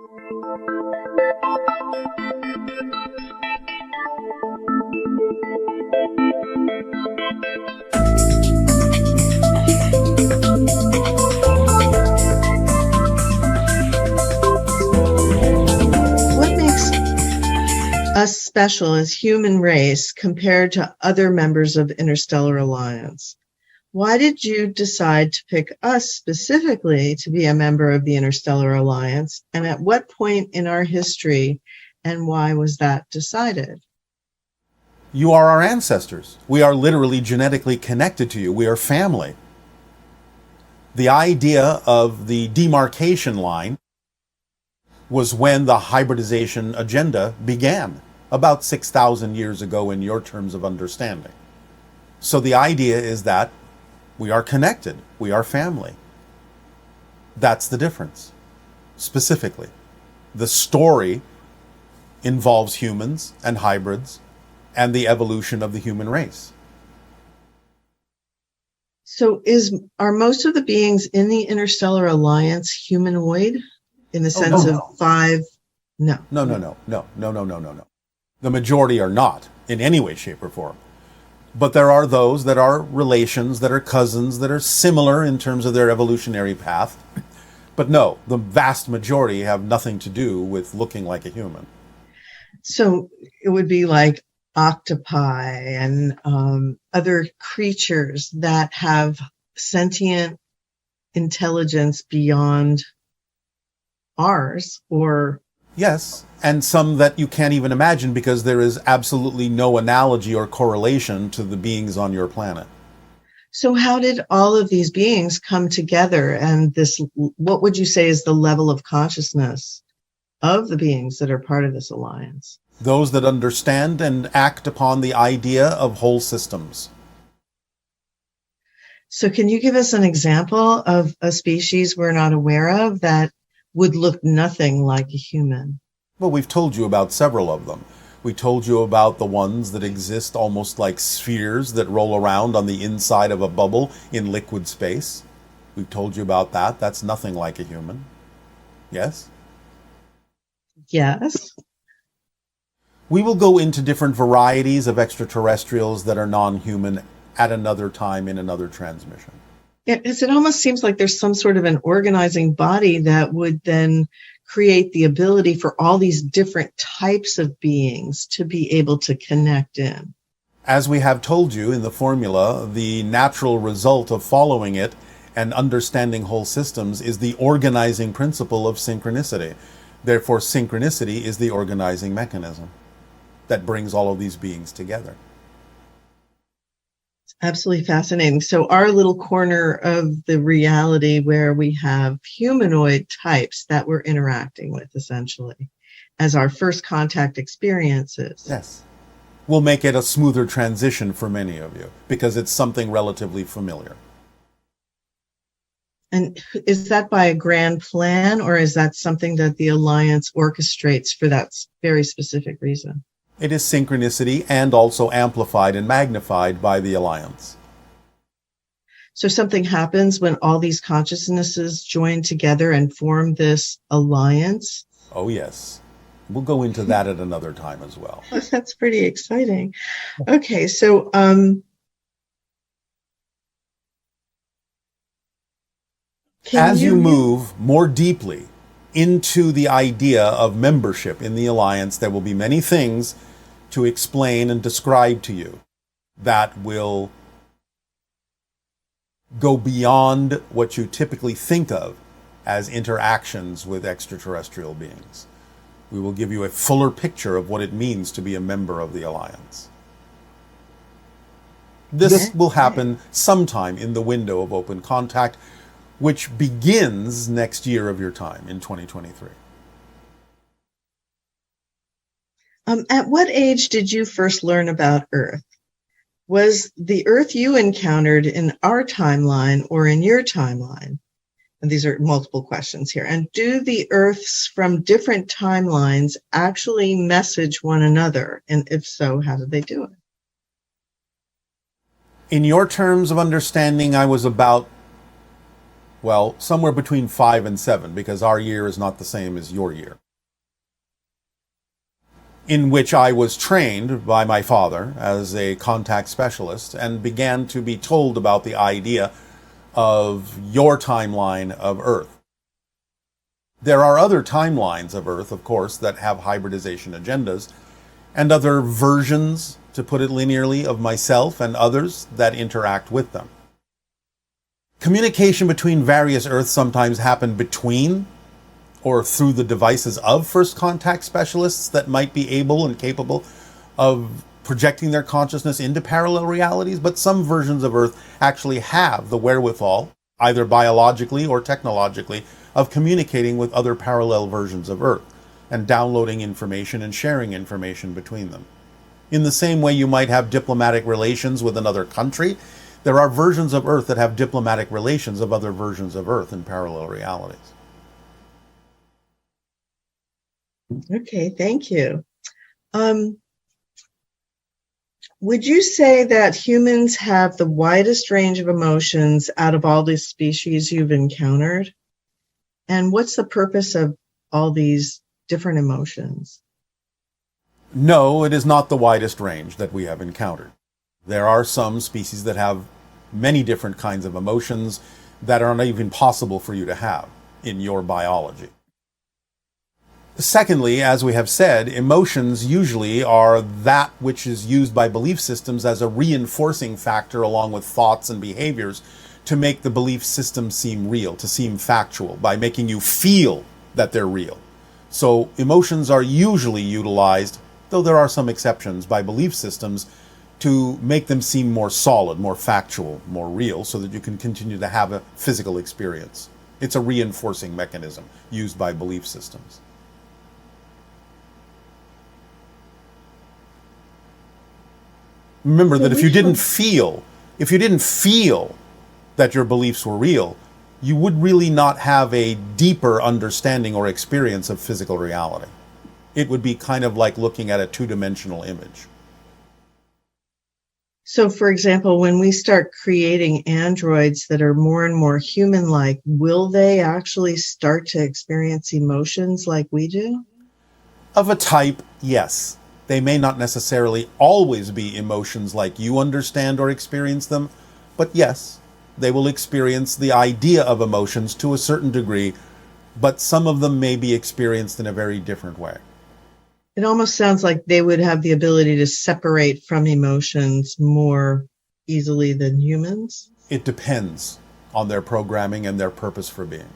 What makes us special as human race compared to other members of Interstellar Alliance? Why did you decide to pick us specifically to be a member of the Interstellar Alliance, and at what point in our history, and why was that decided? You are our ancestors. We are literally genetically connected to you. We are family. The idea of the demarcation line was when the hybridization agenda began, about 6,000 years ago in your terms of understanding. So the idea is that we are connected. We are family. That's the difference, specifically. The story involves humans and hybrids and the evolution of the human race. So are most of the beings in the Interstellar Alliance humanoid in the sense of five? No. No. The majority are not in any way, shape, or form. But there are those that are relations, that are cousins, that are similar in terms of their evolutionary path. But no, the vast majority have nothing to do with looking like a human. So it would be like octopi and other creatures that have sentient intelligence beyond ours, or... Yes, and some that you can't even imagine because there is absolutely no analogy or correlation to the beings on your planet. So how did all of these beings come together, and what would you say is the level of consciousness of the beings that are part of this alliance? Those that understand and act upon the idea of whole systems. So can you give us an example of a species we're not aware of that would look nothing like a human? Well, we've told you about several of them. We told you about the ones that exist almost like spheres that roll around on the inside of a bubble in liquid space. We've told you about that. That's nothing like a human. Yes? Yes. We will go into different varieties of extraterrestrials that are non-human at another time in another transmission. Yeah, it almost seems like there's some sort of an organizing body that would then create the ability for all these different types of beings to be able to connect in. As we have told you in the formula, the natural result of following it and understanding whole systems is the organizing principle of synchronicity. Therefore, synchronicity is the organizing mechanism that brings all of these beings together. Absolutely fascinating. So our little corner of the reality where we have humanoid types that we're interacting with, essentially, as our first contact experiences. Yes. Will make it a smoother transition for many of you because it's something relatively familiar. And is that by a grand plan, or is that something that the Alliance orchestrates for that very specific reason? It is synchronicity and also amplified and magnified by the Alliance. So something happens when all these consciousnesses join together and form this alliance? Oh, yes. We'll go into that at another time as well. That's pretty exciting. Okay, so as you move more deeply into the idea of membership in the Alliance, there will be many things to explain and describe to you that will go beyond what you typically think of as interactions with extraterrestrial beings. We will give you a fuller picture of what it means to be a member of the Alliance. This will happen sometime in the window of open contact, which begins next year of your time in 2023. At what age did you first learn about Earth? Was the Earth you encountered in our timeline or in your timeline? And these are multiple questions here. And do the Earths from different timelines actually message one another? And if so, how did they do it? In your terms of understanding, I was about Well, somewhere between 5 and 7, because our year is not the same as your year. In which I was trained by my father as a contact specialist and began to be told about the idea of your timeline of Earth. There are other timelines of Earth, of course, that have hybridization agendas, and other versions, to put it linearly, of myself and others that interact with them. Communication between various Earths sometimes happen between or through the devices of first contact specialists that might be able and capable of projecting their consciousness into parallel realities, but some versions of Earth actually have the wherewithal, either biologically or technologically, of communicating with other parallel versions of Earth and downloading information and sharing information between them. In the same way you might have diplomatic relations with another country, there are versions of Earth that have diplomatic relations of other versions of Earth in parallel realities. Okay, thank you. Would you say that humans have the widest range of emotions out of all the species you've encountered? And what's the purpose of all these different emotions? No, it is not the widest range that we have encountered. There are some species that have many different kinds of emotions that are not even possible for you to have in your biology. Secondly, as we have said, emotions usually are that which is used by belief systems as a reinforcing factor along with thoughts and behaviors to make the belief system seem real, to seem factual, by making you feel that they're real. So emotions are usually utilized, though there are some exceptions, by belief systems to make them seem more solid, more factual, more real, so that you can continue to have a physical experience. It's a reinforcing mechanism used by belief systems. Remember that if you didn't feel that your beliefs were real, you would really not have a deeper understanding or experience of physical reality. It would be kind of like looking at a two-dimensional image. So, for example, when we start creating androids that are more and more human-like, will they actually start to experience emotions like we do? Of a type, yes. They may not necessarily always be emotions like you understand or experience them, but yes, they will experience the idea of emotions to a certain degree, but some of them may be experienced in a very different way. It almost sounds like they would have the ability to separate from emotions more easily than humans. It depends on their programming and their purpose for being.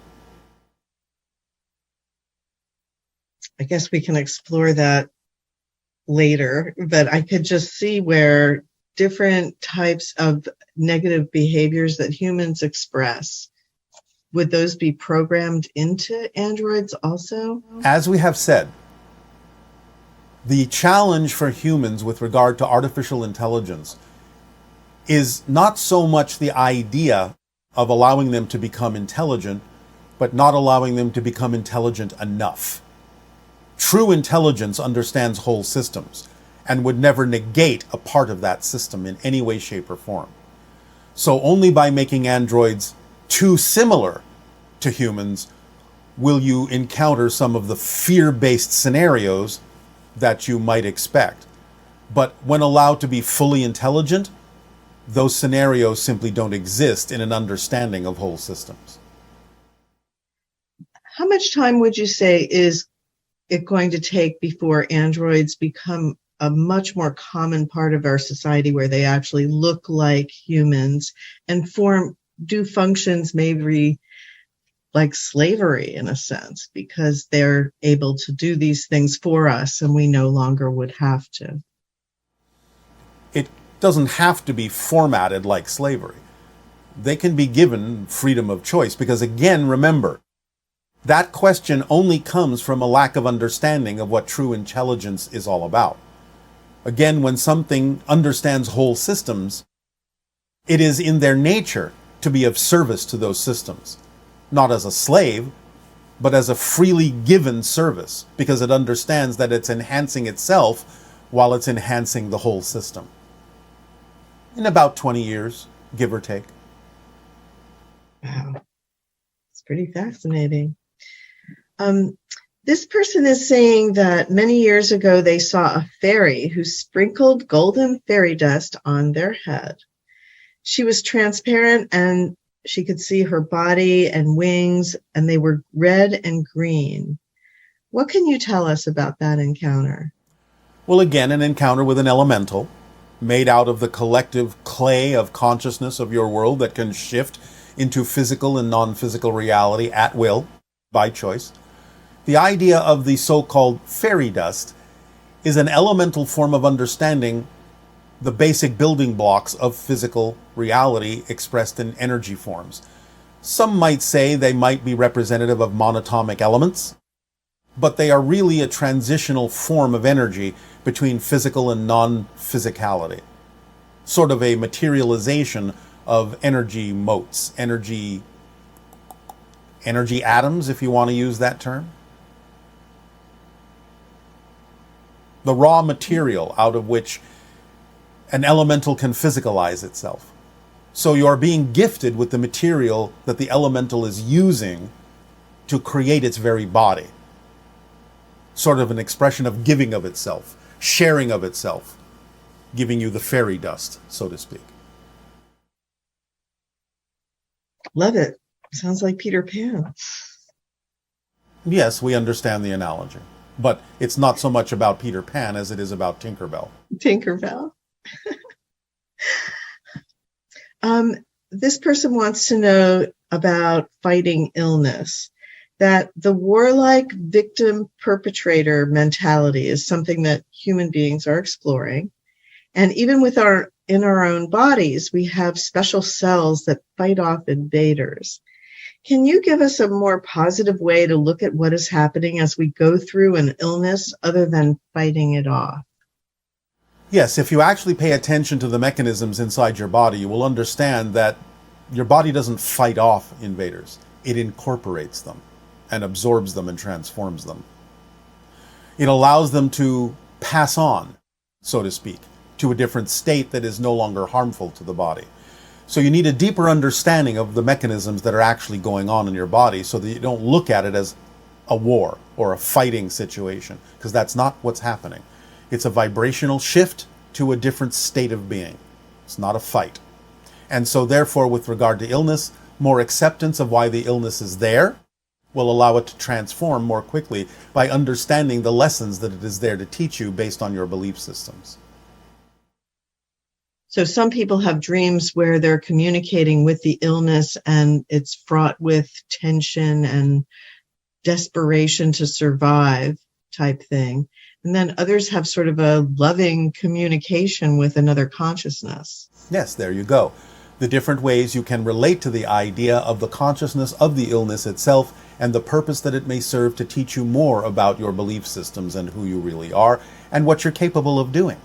I guess we can explore that later, but I could just see where different types of negative behaviors that humans express, would those be programmed into androids also? As we have said, the challenge for humans with regard to artificial intelligence is not so much the idea of allowing them to become intelligent, but not allowing them to become intelligent enough. True intelligence understands whole systems and would never negate a part of that system in any way, shape, or form. So only by making androids too similar to humans will you encounter some of the fear-based scenarios that you might expect. But when allowed to be fully intelligent, those scenarios simply don't exist in an understanding of whole systems. How much time would you say is it going to take before androids become a much more common part of our society, where they actually look like humans and do functions maybe like slavery in a sense, because they're able to do these things for us and we no longer would have to? It doesn't have to be formatted like slavery. They can be given freedom of choice, because again, remember, that question only comes from a lack of understanding of what true intelligence is all about. Again, when something understands whole systems, it is in their nature to be of service to those systems, not as a slave, but as a freely given service, because it understands that it's enhancing itself while it's enhancing the whole system. In about 20 years, give or take. Wow. It's pretty fascinating. This person is saying that many years ago they saw a fairy who sprinkled golden fairy dust on their head. She was transparent and she could see her body and wings, and they were red and green. What can you tell us about that encounter? Well, again, an encounter with an elemental made out of the collective clay of consciousness of your world that can shift into physical and non-physical reality at will, by choice. The idea of the so-called fairy dust is an elemental form of understanding the basic building blocks of physical reality expressed in energy forms. Some might say they might be representative of monatomic elements, but they are really a transitional form of energy between physical and non-physicality. Sort of a materialization of energy motes, energy atoms, if you want to use that term. The raw material out of which an elemental can physicalize itself. So you are being gifted with the material that the elemental is using to create its very body. Sort of an expression of giving of itself, sharing of itself, giving you the fairy dust, so to speak. Love it. Sounds like Peter Pan. Yes, we understand the analogy, but it's not so much about Peter Pan as it is about Tinkerbell. Tinkerbell. This person wants to know about fighting illness, that the warlike victim-perpetrator mentality is something that human beings are exploring. And even in our own bodies, we have special cells that fight off invaders. Can you give us a more positive way to look at what is happening as we go through an illness other than fighting it off? Yes, if you actually pay attention to the mechanisms inside your body, you will understand that your body doesn't fight off invaders. It incorporates them and absorbs them and transforms them. It allows them to pass on, so to speak, to a different state that is no longer harmful to the body. So you need a deeper understanding of the mechanisms that are actually going on in your body so that you don't look at it as a war or a fighting situation, because that's not what's happening. It's a vibrational shift to a different state of being. It's not a fight. And so therefore, with regard to illness, more acceptance of why the illness is there will allow it to transform more quickly by understanding the lessons that it is there to teach you based on your belief systems. So some people have dreams where they're communicating with the illness and it's fraught with tension and desperation to survive type thing. And then others have sort of a loving communication with another consciousness. Yes, there you go. The different ways you can relate to the idea of the consciousness of the illness itself and the purpose that it may serve to teach you more about your belief systems and who you really are and what you're capable of doing.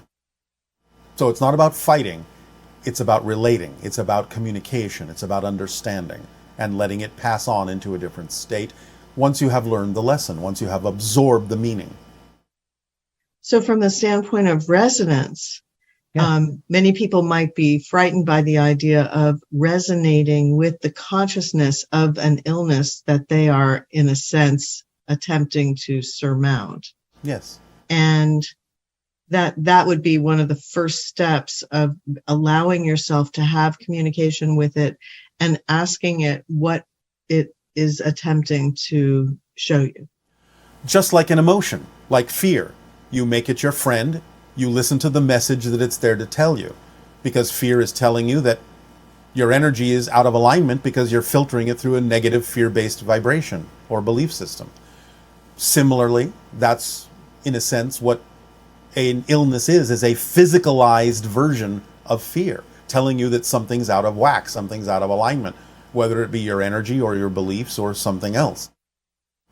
So it's not about fighting, it's about relating, it's about communication, it's about understanding and letting it pass on into a different state once you have learned the lesson, once you have absorbed the meaning. So from the standpoint of resonance, many people might be frightened by the idea of resonating with the consciousness of an illness that they are, in a sense, attempting to surmount. Yes. And that would be one of the first steps of allowing yourself to have communication with it and asking it what it is attempting to show you. Just like an emotion, like fear. You make it your friend, you listen to the message that it's there to tell you, because fear is telling you that your energy is out of alignment because you're filtering it through a negative fear-based vibration or belief system. Similarly, that's in a sense what an illness is a physicalized version of fear, telling you that something's out of whack, something's out of alignment, whether it be your energy or your beliefs or something else.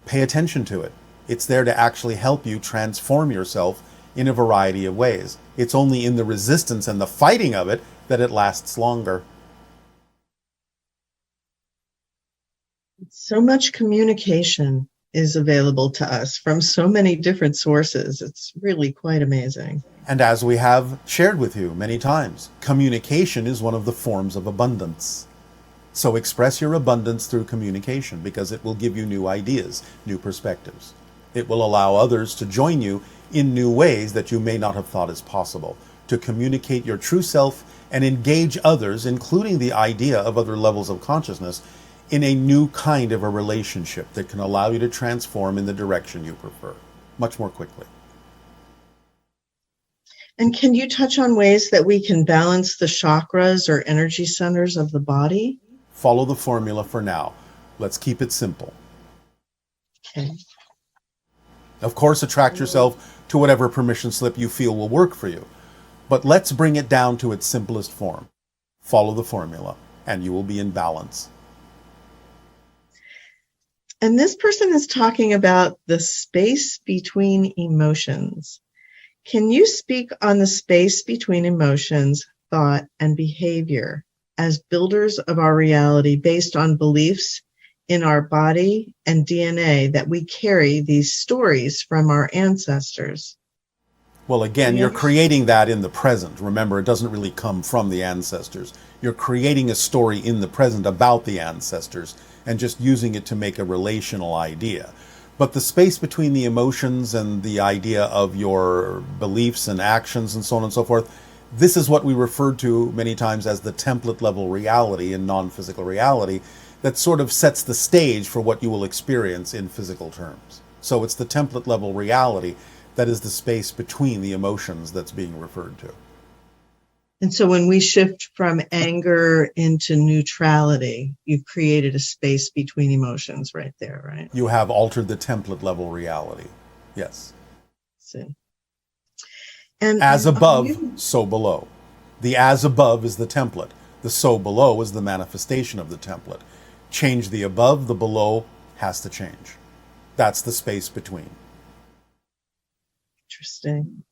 Pay attention to it. It's there to actually help you transform yourself in a variety of ways. It's only in the resistance and the fighting of it that it lasts longer. So much communication is available to us from so many different sources. It's really quite amazing. And as we have shared with you many times, communication is one of the forms of abundance. So express your abundance through communication, because it will give you new ideas, new perspectives. It will allow others to join you in new ways that you may not have thought is possible, to communicate your true self and engage others, including the idea of other levels of consciousness, in a new kind of a relationship that can allow you to transform in the direction you prefer, much more quickly. And can you touch on ways that we can balance the chakras or energy centers of the body? Follow the formula for now. Let's keep it simple. Okay. Of course, attract yourself to whatever permission slip you feel will work for you. But let's bring it down to its simplest form. Follow the formula, and you will be in balance. And this person is talking about the space between emotions. Can you speak on the space between emotions, thought, and behavior as builders of our reality based on beliefs in our body and DNA that we carry these stories from our ancestors? Well, again, you're creating that in the present. Remember, it doesn't really come from the ancestors. You're creating a story in the present about the ancestors and just using it to make a relational idea. But the space between the emotions and the idea of your beliefs and actions and so on and so forth, this is what we refer to many times as the template level reality in non-physical reality that sort of sets the stage for what you will experience in physical terms. So it's the template level reality that is the space between the emotions that's being referred to. And so when we shift from anger into neutrality, you've created a space between emotions right there, right? You have altered the template level reality. Yes. See. And as above, so below. The as above is the template. The so below is the manifestation of the template. Change the above, the below has to change. That's the space between. Interesting.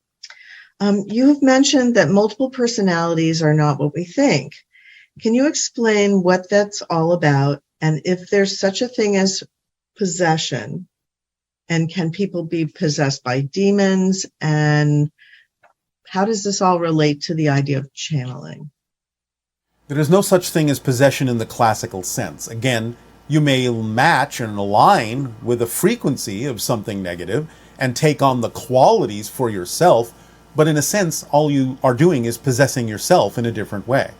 You have mentioned that multiple personalities are not what we think. Can you explain what that's all about, and if there's such a thing as possession, and can people be possessed by demons, and how does this all relate to the idea of channeling? There is no such thing as possession in the classical sense. Again, you may match and align with a frequency of something negative and take on the qualities for yourself, but in a sense, all you are doing is possessing yourself in a different way.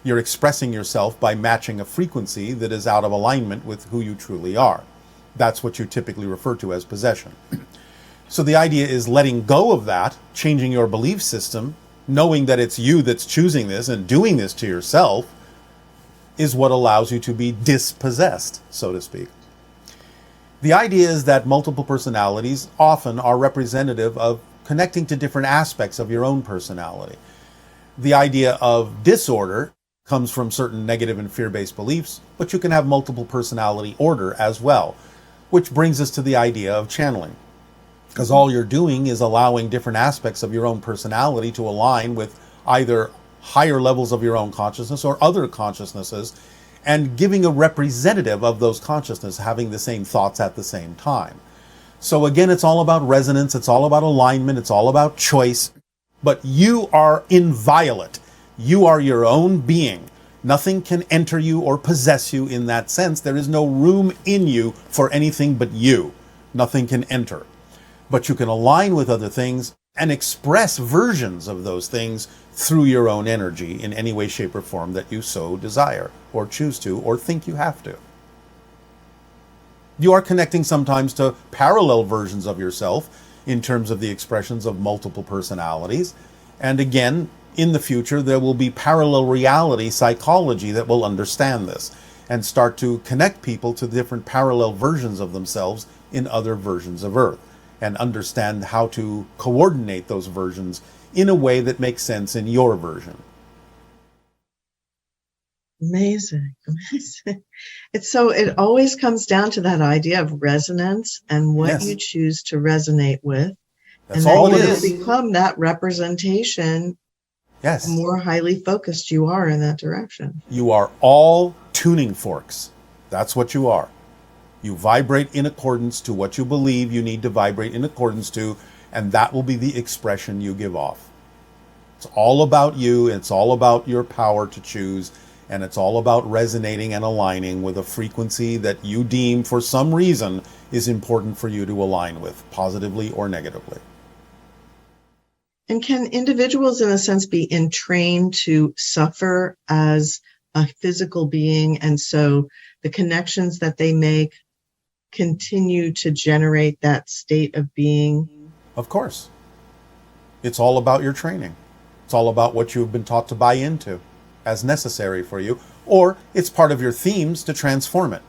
You're expressing yourself by matching a frequency that is out of alignment with who you truly are. That's what you typically refer to as possession. So the idea is letting go of that, changing your belief system, knowing that it's you that's choosing this and doing this to yourself, is what allows you to be dispossessed, so to speak. The idea is that multiple personalities often are representative of connecting to different aspects of your own personality. The idea of disorder comes from certain negative and fear-based beliefs, but you can have multiple personality order as well, which brings us to the idea of channeling. Because all you're doing is allowing different aspects of your own personality to align with either higher levels of your own consciousness or other consciousnesses, and giving a representative of those consciousnesses having the same thoughts at the same time. So again, it's all about resonance, it's all about alignment, it's all about choice, but you are inviolate. You are your own being. Nothing can enter you or possess you in that sense. There is no room in you for anything but you. Nothing can enter. But you can align with other things and express versions of those things through your own energy in any way, shape, or form that you so desire, or choose to, or think you have to. You are connecting sometimes to parallel versions of yourself in terms of the expressions of multiple personalities. And again, in the future, there will be parallel reality psychology that will understand this and start to connect people to different parallel versions of themselves in other versions of Earth, and understand how to coordinate those versions in a way that makes sense in your version. Amazing. It always comes down to that idea of resonance and what Yes. you choose to resonate with. That's and all then it you is. become that representation. Yes. The more highly focused you are in that direction. You are all tuning forks. That's what you are. You vibrate in accordance to what you believe you need to vibrate in accordance to, and that will be the expression you give off. It's all about you. It's all about your power to choose And it's all about resonating and aligning with a frequency that you deem for some reason is important for you to align with, positively or negatively. And can individuals, in a sense, be entrained to suffer as a physical being, and so the connections that they make continue to generate that state of being? Of course. It's all about your training. It's all about what you've been taught to buy into as necessary for you, or it's part of your themes to transform it.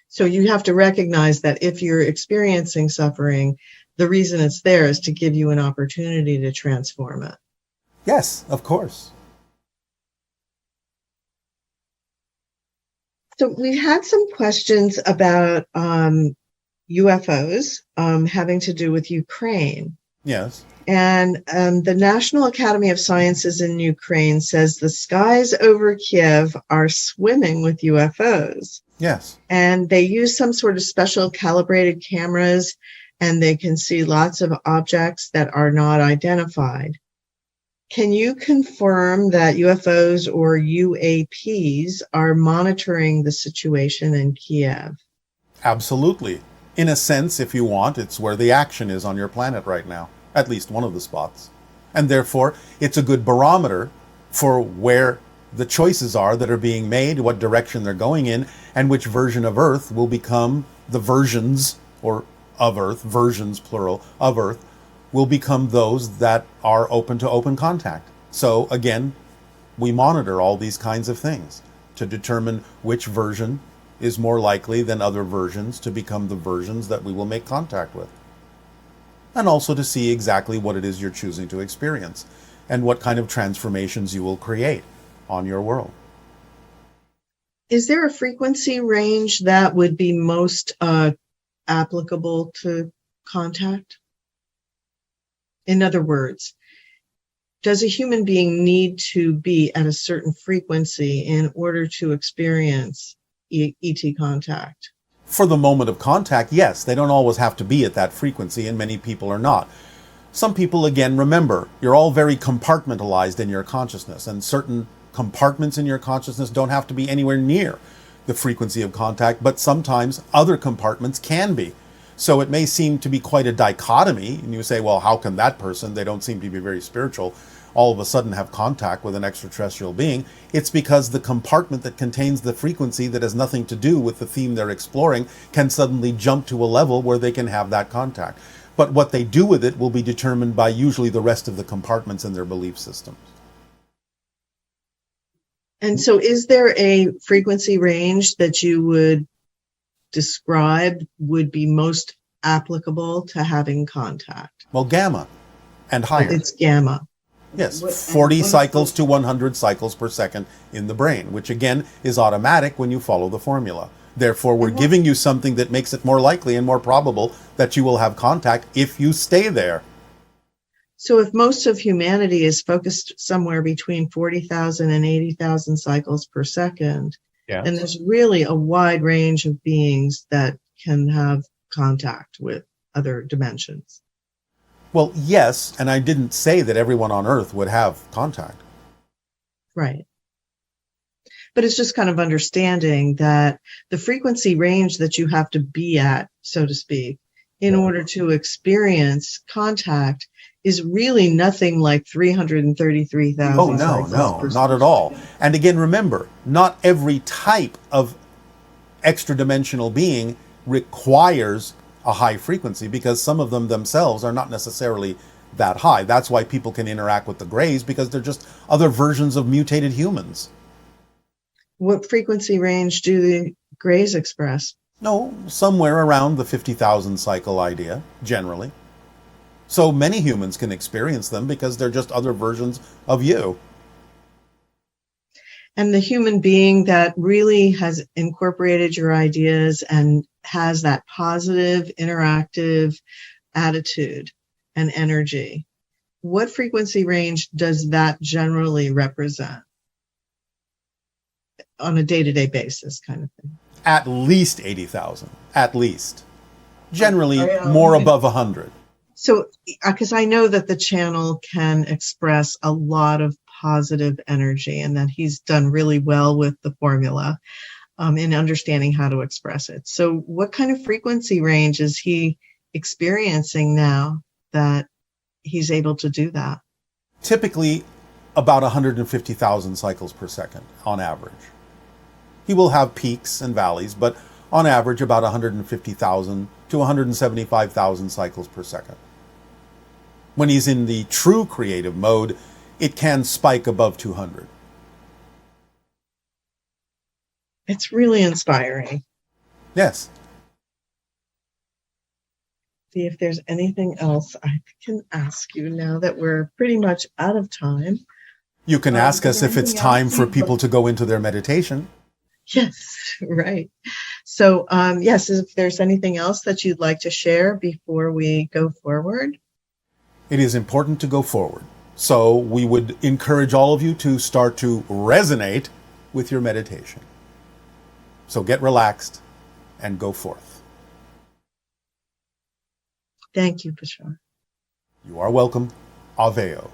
So you have to recognize that if you're experiencing suffering, the reason it's there is to give you an opportunity to transform it. Yes, of course. So we had some questions about UFOs having to do with Ukraine. Yes. And the National Academy of Sciences in Ukraine says the skies over Kiev are swimming with UFOs. Yes. And they use some sort of special calibrated cameras, and they can see lots of objects that are not identified. Can you confirm that UFOs or UAPs are monitoring the situation in Kiev? Absolutely. In a sense, if you want, it's where the action is on your planet right now, at least one of the spots. And therefore, it's a good barometer for where the choices are that are being made, what direction they're going in, and which version of Earth will become the versions, or of Earth, versions plural, of Earth, will become those that are open to open contact. So again, we monitor all these kinds of things to determine which version is more likely than other versions to become the versions that we will make contact with. And also to see exactly what it is you're choosing to experience and what kind of transformations you will create on your world. Is there a frequency range that would be most applicable to contact? In other words, does a human being need to be at a certain frequency in order to experience ET contact? For the moment of contact, yes. They don't always have to be at that frequency, and many people are not. Some people, again, remember, you're all very compartmentalized in your consciousness, and certain compartments in your consciousness don't have to be anywhere near the frequency of contact, but sometimes other compartments can be. So it may seem to be quite a dichotomy, and you say, well, how can that person, they don't seem to be very spiritual, all of a sudden have contact with an extraterrestrial being? It's because the compartment that contains the frequency that has nothing to do with the theme they're exploring can suddenly jump to a level where they can have that contact. But what they do with it will be determined by usually the rest of the compartments in their belief systems. And so is there a frequency range that you would describe would be most applicable to having contact? Well, gamma and higher. It's gamma. Yes, 40 cycles to 100 cycles per second in the brain, which again is automatic when you follow the formula. Therefore, we're giving you something that makes it more likely and more probable that you will have contact if you stay there. So if most of humanity is focused somewhere between 40,000 and 80,000 cycles per second, Yes. and there's really a wide range of beings that can have contact with other dimensions. Well, yes, and I didn't say that everyone on Earth would have contact. Right. But it's just kind of understanding that the frequency range that you have to be at, so to speak, in order to experience contact is really nothing like 333,000. Oh, no, not at all. And again, remember, not every type of extra-dimensional being requires a high frequency, because some of them themselves are not necessarily that high. That's why people can interact with the Greys, because they're just other versions of mutated humans. What frequency range do the Greys express? No, somewhere around the 50,000 cycle idea, generally. So many humans can experience them because they're just other versions of you. And the human being that really has incorporated your ideas and has that positive, interactive attitude and energy, what frequency range does that generally represent on a day-to-day basis, kind of thing? At least 80,000, at least. Generally, more above 100. So, because I know that the channel can express a lot of positive energy, and that he's done really well with the formula in understanding how to express it. So what kind of frequency range is he experiencing now that he's able to do that? Typically about 150,000 cycles per second on average. He will have peaks and valleys, but on average about 150,000 to 175,000 cycles per second. When he's in the true creative mode, it can spike above 200. It's really inspiring. Yes. See if there's anything else I can ask you now that we're pretty much out of time. You can ask us if it's time for people to go into their meditation. Yes, right. So, yes, if there's anything else that you'd like to share before we go forward. It is important to go forward. So we would encourage all of you to start to resonate with your meditation. So get relaxed and go forth. Thank you, Bashar. You are welcome. Unveil.